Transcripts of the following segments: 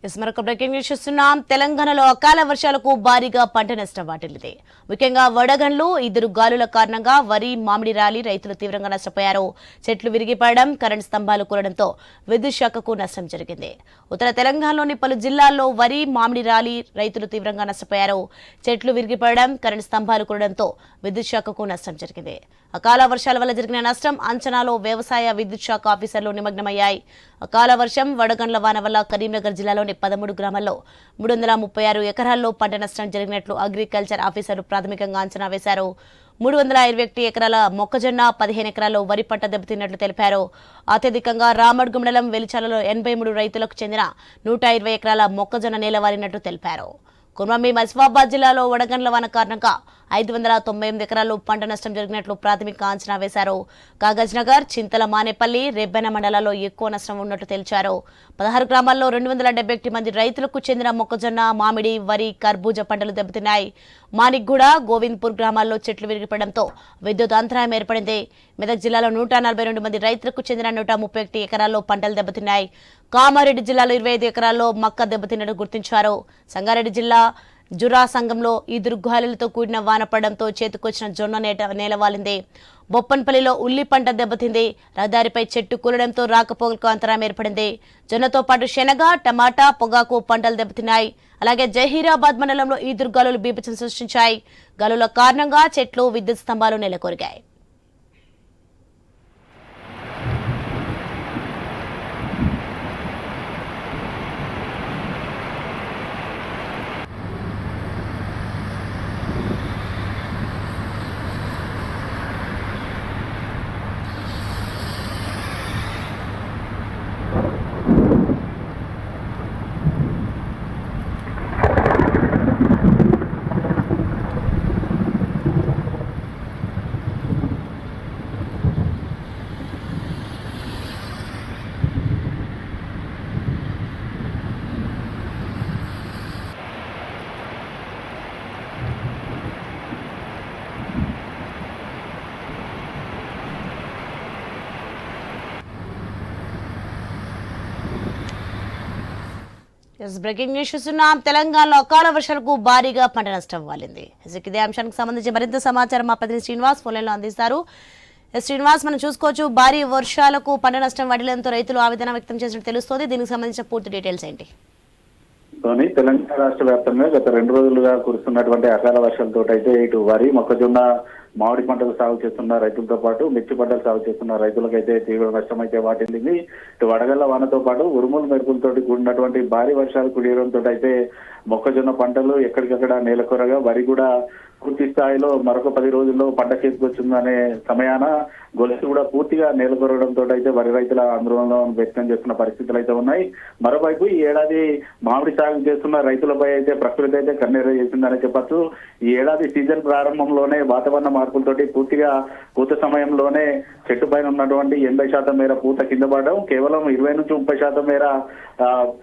మరొక breaking news చూస్తున్నాం. తెలంగాణలో అకాల వర్షాలకు భారీగా పంట నష్టం వాటిల్లింది. ముఖ్యంగా వడగండ్లు, ఈదురు గాలుల కారణంగా వరి, మామిడి రాలి రైతులు తీవ్రంగా నష్టపోయారు. చెట్లు విరిగిపడడం, కరెంటు స్తంభాలు కూలడంతో విద్యుత్ శాఖకు నష్టం జరిగింది. ఉత్తర తెలంగాణలోని పలు జిల్లాల్లో వరి, మామిడి రాలి రైతులు తీవ్రంగా నష్టపోయారు. చెట్లు విరిగిపడడం, కరెంటు స్తంభాలు కూలడంతో విద్యుత్ శాఖకు నష్టం జరిగింది. అకాల వర్షాల వల్ల జరిగిన నష్టం అంచనాలో వ్యవసాయ విద్యుత్ శాఖ ఆఫీసర్లు నిమగ్నమయ్యాయి. అకాల వర్షం, వడగండ్ల వాన వల్ల కరీంనగర్ జిల్లాలోని 13 గ్రామాల్లో 336 ఎకరాల్లో పంట నష్టం జరిగినట్లు అగ్రికల్చర్ ఆఫీసర్లు ప్రాథమికంగా అంచనా వేశారు. 321 ఎకరాల మొక్కజొన్న, 15 ఎకరాల్లో వరి పంట దెబ్బతిన్నట్లు తెలిపారు. అత్యధికంగా రామడ్గు మండలం వెలిచాలలో 83 రైతులకు చెందిన 120 ఎకరాల మొక్కజొన్న నేలవారినట్లు తెలిపారు. కుర్మమి మసిఫాబాద్ జిల్లాలో వడగండ్ల వాన కారణంగా 598 ఎకరాల్లో పంట నష్టం జరిగినట్లు ప్రాథమిక అంచనా వేశారు. కాగజ్ నగర్, చింతల మానేపల్లి, రెబ్బెన మండలాల్లో ఎక్కువ నష్టం ఉన్నట్లు తెలిచారు. 16 గ్రామాల్లో 271 మంది రైతులకు చెందిన మొక్కజొన్న, మామిడి, వరి, కర్బూజ పంటలు దెబ్బతిన్నాయి. మానిక్గూడ, గోవింద్పూర్ గ్రామాల్లో చెట్లు విరిగిపడడంతో విద్యుత్ అంతరాయం ఏర్పడింది. మెదక్ జిల్లాలో 142 మంది రైతులకు చెందిన 131 ఎకరాల్లో పంటలు దెబ్బతిన్నాయి. కామారెడ్డి జిల్లాలో 25 ఎకరాల్లో మక్క దెబ్బతిన్నట్టు గుర్తించారు. సంగారెడ్డి జిల్లా జురా సంఘంలో ఈదురుగాలులతో కూడిన వాన పడడంతో చేతికొచ్చిన జొన్న నేలవాలింది. బొప్పన్పల్లిలో ఉల్లి పంట దెబ్బతింది. రహదారిపై చెట్టు కూలడంతో రాకపోకలకు అంతరాయం ఏర్పడింది. జొన్నతో పాటు శనగ, టమాటా, పొగాకు పంటలు దెబ్బతిన్నాయి. అలాగే జహీరాబాద్ మండలంలో ఈదురుగాలులు బీభత్సం సృష్టించాయి. గాలుల కారణంగా చెట్లు, విద్యుత్ స్తంభాలు నెలకొరిగాయి. బ్రేకింగ్ న్యూస్ చూస్తున్నాం. తెలంగాణలో అకాల వర్షాలకు భారీగా పంట నష్టం వాలింది. ఇదే అంశానికి సంబంధించి మరింత సమాచారం మా ప్రతినిధి శ్రీనివాస్ ఫోన్లైన్లో అందిస్తారు. శ్రీనివాస్, మనం చూసుకోవచ్చు, భారీ వర్షాలకు పంట నష్టం వాటిల్లంతో రైతులు ఆవేదన వ్యక్తం చేసినట్టు తెలుస్తోంది. దీనికి సంబంధించిన పూర్తి డీటెయిల్స్ ఏంటి? తెలంగాణ రాష్ట్ర వ్యాప్తంగా గత 2 రోజులుగా కురుస్తున్నటువంటి అకాల వర్షాలతో అయితే ఇటు వరి, మొక్కజొన్న, మామిడి పంటలు సాగు చేస్తున్న రైతులతో పాటు మిర్చి పంటలు సాగు చేస్తున్న రైతులకైతే తీవ్ర నష్టం అయితే వాటిల్లింది. ఇటు వడగళ్ల వానతో పాటు ఉరుములు మెరుపులతో కూడినటువంటి భారీ వర్షాలు కురియడంతో అయితే మొక్కజొన్న పంటలు ఎక్కడికక్కడ నేలకొరగా, వరి కూడా పూర్తి స్థాయిలో మరొక 10 రోజుల్లో పంట చేతికొచ్చిందనే సమయాన గొలుసు కూడా పూర్తిగా నేలకొరగడంతో అయితే వరి రైతుల ఆందోళన వ్యక్తం చేస్తున్న పరిస్థితులు అయితే ఉన్నాయి. మరోవైపు ఈ ఏడాది మామిడి సాగు చేస్తున్న రైతులపై అయితే ప్రకృతి అయితే కన్నెర చేసిందని చెప్పచ్చు. ఈ ఏడాది సీజన్ ప్రారంభంలోనే వాతావరణ మార్పులతోటి పూర్తిగా పూత సమయంలోనే చెట్టు పైన ఉన్నటువంటి 80% మేర పూత కింద పడడం, కేవలం 20 నుంచి 30% మేర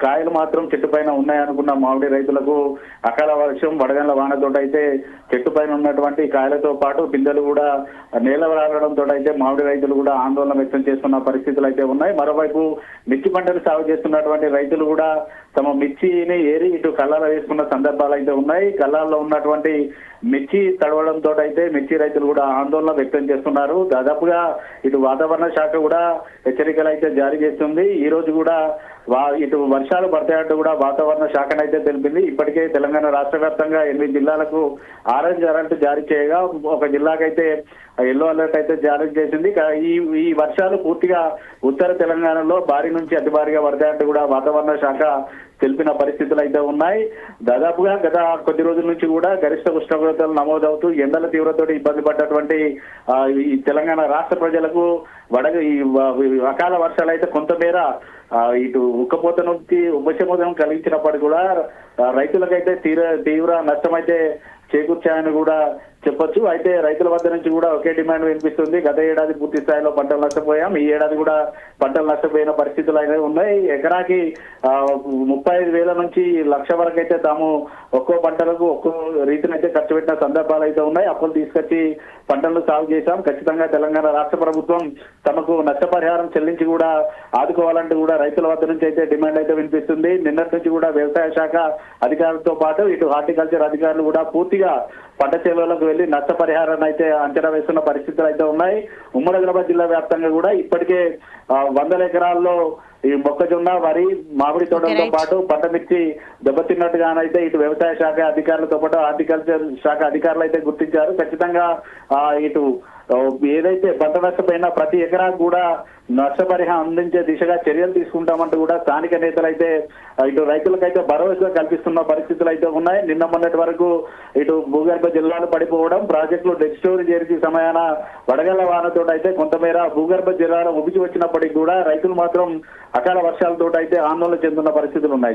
కాయలు మాత్రం చెట్టు పైన ఉన్నాయనుకున్న మామిడి రైతులకు అకాల వర్షం, వడగండ్ల వానతో అయితే చెట్టు పైన ఉన్నటువంటి కాయలతో పాటు పిందెలు కూడా నేల రావడంతో అయితే మామిడి రైతులు కూడా ఆందోళన వ్యక్తం చేస్తున్న పరిస్థితులు అయితే ఉన్నాయి. మరోవైపు మిర్చి పంటలు సాగు చేస్తున్నటువంటి రైతులు కూడా తమ మిర్చిని ఏరి ఇటు కళ్ళాలో వేసుకున్న సందర్భాలు అయితే ఉన్నాయి. కళ్ళాల్లో ఉన్నటువంటి మిర్చి తడవడంతో అయితే మిర్చి రైతులు కూడా ఆందోళన వ్యక్తం చేస్తున్నారు. దాదాపుగా ఇటు వాతావరణ శాఖ కూడా హెచ్చరికలు అయితే జారీ చేస్తుంది. ఈ రోజు కూడా ఇటు వర్షాలు పడతాయంటూ కూడా వాతావరణ శాఖనైతే తెలిపింది. ఇప్పటికే తెలంగాణ రాష్ట్ర వ్యాప్తంగా 8 జిల్లాలకు ఆరెంజ్ అలర్ట్ జారీ చేయగా ఒక జిల్లాకైతే ఎల్లో అలర్ట్ అయితే జారీ చేసింది. ఈ వర్షాలు పూర్తిగా ఉత్తర తెలంగాణలో భారీ నుంచి అతి భారీగా పడతాయంటూ కూడా వాతావరణ శాఖ తెలిపిన పరిస్థితులు అయితే ఉన్నాయి. దాదాపుగా గత కొద్ది రోజుల నుంచి కూడా గరిష్ట ఉష్ణోగ్రతలు నమోదవుతూ ఎండల తీవ్రతతో ఇబ్బంది పడ్డటువంటి ఈ తెలంగాణ రాష్ట్ర ప్రజలకు ఈ అకాల వర్షాలు అయితే కొంతమేర ఇటు ఉక్కపోత నుంచి ఉపశమనం కలిగించినప్పటికీ కూడా రైతులకైతే తీవ్ర నష్టం అయితే చేకూర్చాయని కూడా చెప్పొచ్చు. అయితే రైతుల వద్ద నుంచి కూడా ఒకే డిమాండ్ వినిపిస్తుంది. గత ఏడాది పూర్తి స్థాయిలో పంటలు నష్టపోయాం, ఈ ఏడాది కూడా పంటలు నష్టపోయిన పరిస్థితులు అనేవి ఉన్నాయి. ఎకరాకి 35,000 నుంచి 1,00,000 వరకు అయితే తాము ఒక్కో పంటలకు ఒక్కో రీతిని అయితే ఖర్చు పెట్టిన సందర్భాలు అయితే ఉన్నాయి. అప్పులు తీసుకొచ్చి పంటలను సాగు చేశాం. ఖచ్చితంగా తెలంగాణ రాష్ట్ర ప్రభుత్వం తమకు నష్టపరిహారం చెల్లించి కూడా ఆదుకోవాలంటూ కూడా రైతుల వద్ద నుంచి అయితే డిమాండ్ అయితే వినిపిస్తుంది. నిన్నటి నుంచి కూడా వ్యవసాయ శాఖ అధికారులతో పాటు ఇటు హార్టికల్చర్ అధికారులు కూడా పూర్తిగా పంట చేనులకు వెళ్లి నష్టపరిహారాన్ని అయితే అంచనా వేస్తున్న పరిస్థితులు అయితే ఉన్నాయి. ఉమ్మడి ఆదిలాబాద్ జిల్లా వ్యాప్తంగా కూడా ఇప్పటికే 100 ఎకరాల్లో ఈ మొక్కజొన్న, వరి, మామిడి తోటలతో పాటు పంట మిర్చి దెబ్బతిన్నట్టుగానైతే ఇటు వ్యవసాయ శాఖ అధికారులతో పాటు హార్టికల్చర్ శాఖ అధికారులు అయితే గుర్తించారు. ఖచ్చితంగా ఇటు ఏదైతే పంట నష్టపోయినా ప్రతి ఎకరాకు కూడా నష్టపరిహారం అందించే దిశగా చర్యలు తీసుకుంటామంటూ కూడా స్థానిక నేతలు అయితే ఇటు రైతులకైతే భరోసా కల్పిస్తున్న పరిస్థితులు అయితే ఉన్నాయి. నిన్న మొన్నటి వరకు ఇటు భూగర్భ జలాలు పడిపోవడం, ప్రాజెక్టులు డెడ్ స్టోరీ చేర్చి సమయాన వడగళ్ల వానతో అయితే కొంతమేర భూగర్భ జలాలు ఉబికి వచ్చినప్పటికీ కూడా రైతులు మాత్రం అకాల వర్షాలతో అయితే ఆందోళన చెందుతున్న పరిస్థితులు ఉన్నాయి.